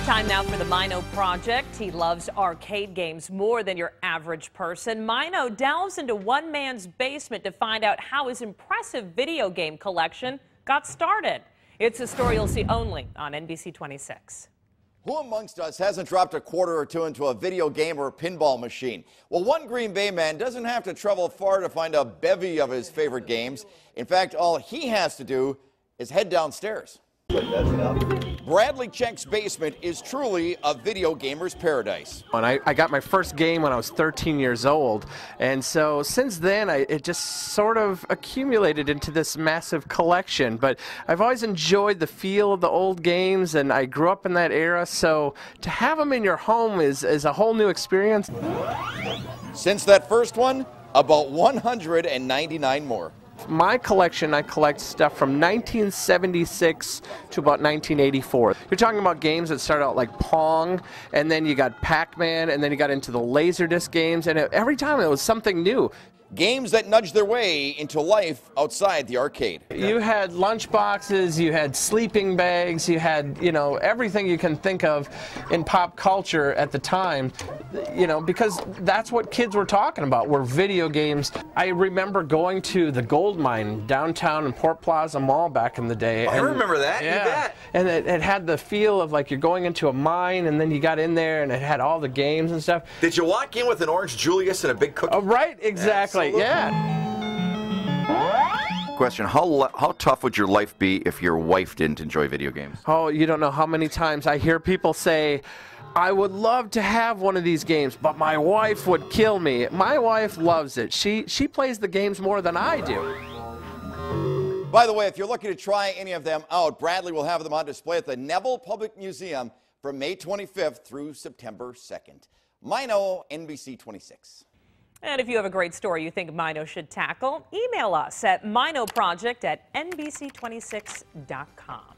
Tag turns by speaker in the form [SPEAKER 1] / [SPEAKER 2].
[SPEAKER 1] Time now for the Maino Project. He loves arcade games more than your average person. Maino delves into one man's basement to find out how his impressive video game collection got started. It's a story you'll see only on NBC 26.
[SPEAKER 2] Who amongst us hasn't dropped a quarter or two into a video game or a pinball machine? Well, one Green Bay man doesn't have to travel far to find a bevy of his favorite games. In fact, all he has to do is head downstairs. Bradley Check's basement is truly a video gamer's paradise.
[SPEAKER 3] And I got my first game when I was 13 years old, and so since then it just sort of accumulated into this massive collection. But I've always enjoyed the feel of the old games, and I grew up in that era, so to have them in your home is a whole new experience.
[SPEAKER 2] Since that first one, about 199 more.
[SPEAKER 3] My collection, I collect stuff from 1976 to about 1984. You're talking about games that start out like Pong, and then you got Pac-Man, and then you got into the Laserdisc games, and every time it was something new.
[SPEAKER 2] Games that nudged their way into life outside the arcade.
[SPEAKER 3] You had lunch boxes, you had sleeping bags, you had, everything you can think of in pop culture at the time, because that's what kids were talking about, were video games. I remember going to the gold mine downtown in Port Plaza Mall back in the day.
[SPEAKER 4] I remember that,
[SPEAKER 3] yeah,
[SPEAKER 4] you bet.
[SPEAKER 3] And it had the feel of like you're going into a mine, and then you got in there and it had all the games and stuff.
[SPEAKER 4] Did you walk in with an orange Julius and a big cookie?
[SPEAKER 3] Oh, right, exactly. Yeah.
[SPEAKER 5] Question, how tough would your life be if your wife didn't enjoy video games?
[SPEAKER 3] Oh, you don't know how many times I hear people say, I would love to have one of these games, but my wife would kill me. My wife loves it. She plays the games more than I do.
[SPEAKER 2] By the way, if you're looking to try any of them out, Bradley will have them on display at the Neville Public Museum from May 25th through September 2nd. Maino, NBC 26.
[SPEAKER 1] And if you have a great story you think Maino should tackle, email us at mainoproject@nbc26.com.